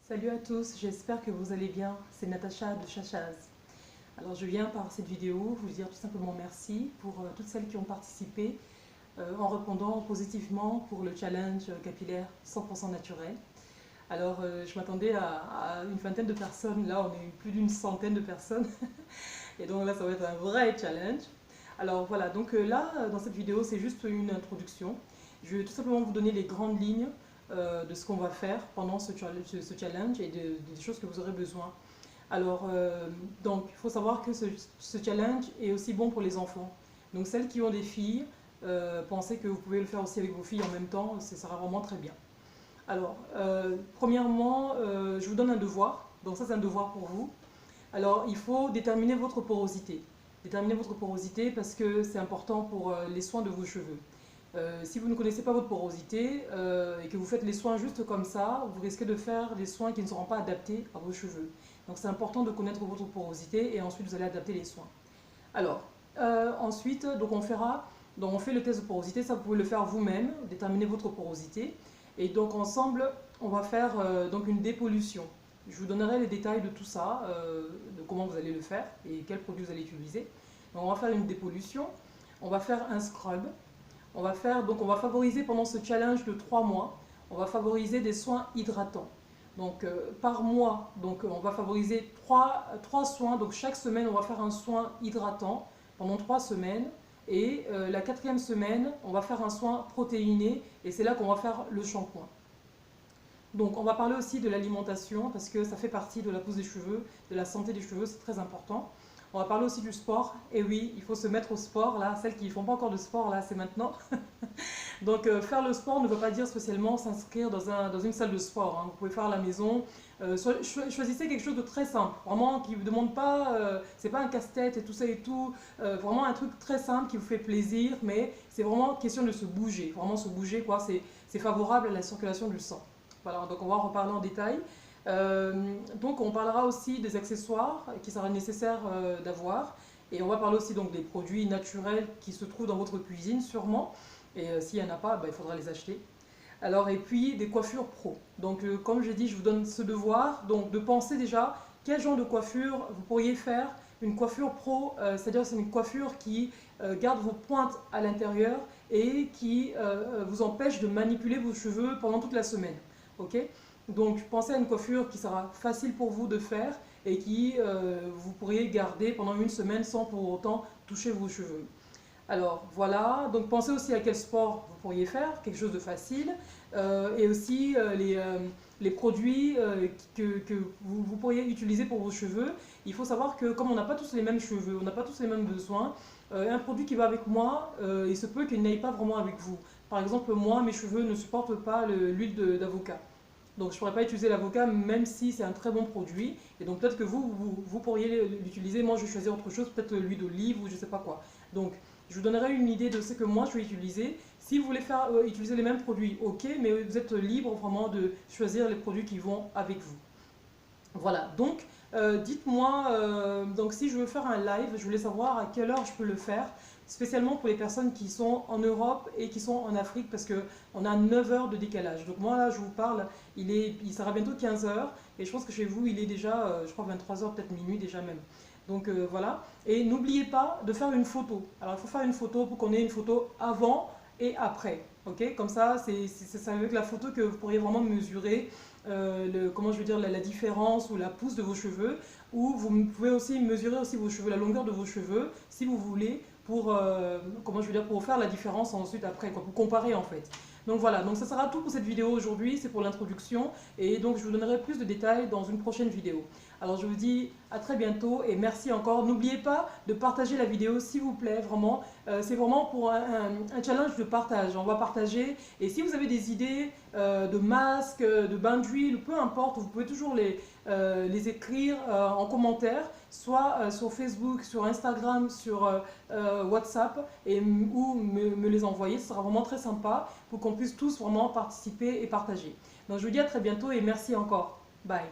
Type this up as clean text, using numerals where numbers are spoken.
Salut à tous, j'espère que vous allez bien. C'est Natacha de Chachaz. Alors je viens par cette vidéo vous dire tout simplement merci pour toutes celles qui ont participé en répondant positivement pour le challenge capillaire 100% naturel. Alors je m'attendais à une vingtaine de personnes, là on est plus d'une centaine de personnes et donc là ça va être un vrai challenge. Alors voilà, donc là dans cette vidéo c'est juste une introduction. Je vais tout simplement vous donner les grandes lignes de ce qu'on va faire pendant ce challenge et des choses que vous aurez besoin. Alors, donc, il faut savoir que ce challenge est aussi bon pour les enfants. Donc, celles qui ont des filles, pensez que vous pouvez le faire aussi avec vos filles en même temps, ce sera vraiment très bien. Alors, premièrement, je vous donne un devoir. Donc, ça, c'est un devoir pour vous. Alors, il faut déterminer votre porosité. Déterminer votre porosité parce que c'est important pour les soins de vos cheveux. Si vous ne connaissez pas votre porosité et que vous faites les soins juste comme ça, vous risquez de faire des soins qui ne seront pas adaptés à vos cheveux. Donc c'est important de connaître votre porosité et ensuite vous allez adapter les soins. Alors, ensuite, donc on fait le test de porosité, ça vous pouvez le faire vous-même, déterminer votre porosité. Et donc ensemble, on va faire donc une dépollution. Je vous donnerai les détails de tout ça, de comment vous allez le faire et quels produits vous allez utiliser. Donc on va faire une dépollution, on va faire un scrub. On va favoriser pendant ce challenge de 3 mois, on va favoriser des soins hydratants. Donc par mois, donc, on va favoriser 3 soins. Donc chaque semaine, on va faire un soin hydratant pendant 3 semaines. Et la 4e semaine, on va faire un soin protéiné. Et c'est là qu'on va faire le shampoing. Donc on va parler aussi de l'alimentation parce que ça fait partie de la pousse des cheveux, de la santé des cheveux, c'est très important. On va parler aussi du sport. Et oui, il faut se mettre au sport, là, celles qui ne font pas encore de sport, là, c'est maintenant. Donc faire le sport ne veut pas dire spécialement s'inscrire dans une salle de sport, hein. Vous pouvez faire à la maison. Choisissez quelque chose de très simple, vraiment qui ne vous demande pas, c'est pas un casse-tête et tout ça et tout, vraiment un truc très simple qui vous fait plaisir, mais c'est vraiment question de se bouger, vraiment se bouger quoi, c'est favorable à la circulation du sang. Voilà, donc on va en reparler en détail. Donc on parlera aussi des accessoires qui sera nécessaire d'avoir, et on va parler aussi donc des produits naturels qui se trouvent dans votre cuisine sûrement. Et s'il n'y en a pas, il faudra les acheter. Alors, et puis des coiffures pro. Donc, comme j'ai dit, je vous donne ce devoir donc, de penser déjà quel genre de coiffure vous pourriez faire. Une coiffure pro, c'est-à-dire c'est une coiffure qui garde vos pointes à l'intérieur et qui vous empêche de manipuler vos cheveux pendant toute la semaine. Ok? Donc, pensez à une coiffure qui sera facile pour vous de faire et qui vous pourriez garder pendant une semaine sans pour autant toucher vos cheveux. Alors voilà, donc pensez aussi à quel sport vous pourriez faire, quelque chose de facile, et aussi les produits que vous pourriez utiliser pour vos cheveux. Il faut savoir que comme on n'a pas tous les mêmes cheveux, on n'a pas tous les mêmes besoins, un produit qui va avec moi, il se peut qu'il n'aille pas vraiment avec vous. Par exemple, moi, mes cheveux ne supportent pas l'huile d'avocat. Donc je ne pourrais pas utiliser l'avocat même si c'est un très bon produit. Et donc peut-être que vous pourriez l'utiliser. Moi je vais choisir autre chose, peut-être l'huile d'olive ou je ne sais pas quoi. Donc je vous donnerai une idée de ce que moi je vais utiliser. Si vous voulez faire utiliser les mêmes produits, ok, mais vous êtes libre vraiment de choisir les produits qui vont avec vous. Voilà, donc dites-moi, donc si je veux faire un live, je voulais savoir à quelle heure je peux le faire, spécialement pour les personnes qui sont en Europe et qui sont en Afrique, parce qu'on a 9 heures de décalage. Donc moi là, je vous parle, il sera bientôt 15 heures, et je pense que chez vous, il est déjà, je crois 23 heures, peut-être minuit déjà même. Donc voilà, et n'oubliez pas de faire une photo. Alors il faut faire une photo pour qu'on ait une photo avant et après. Ok, comme ça, c'est avec la photo que vous pourriez vraiment mesurer comment je veux dire, la différence ou la pousse de vos cheveux, ou vous pouvez aussi mesurer aussi vos cheveux, la longueur de vos cheveux, si vous voulez, pour, comment je veux dire, pour faire la différence ensuite après, quoi, pour comparer en fait. Donc voilà, donc ça sera tout pour cette vidéo aujourd'hui, c'est pour l'introduction, et donc je vous donnerai plus de détails dans une prochaine vidéo. Alors je vous dis à très bientôt et merci encore. N'oubliez pas de partager la vidéo s'il vous plaît, vraiment. C'est vraiment pour un challenge de partage. On va partager et si vous avez des idées de masques, de bains d'huile, peu importe, vous pouvez toujours les écrire en commentaire, soit sur Facebook, sur Instagram, sur WhatsApp ou me les envoyer. Ce sera vraiment très sympa pour qu'on puisse tous vraiment participer et partager. Donc je vous dis à très bientôt et merci encore. Bye.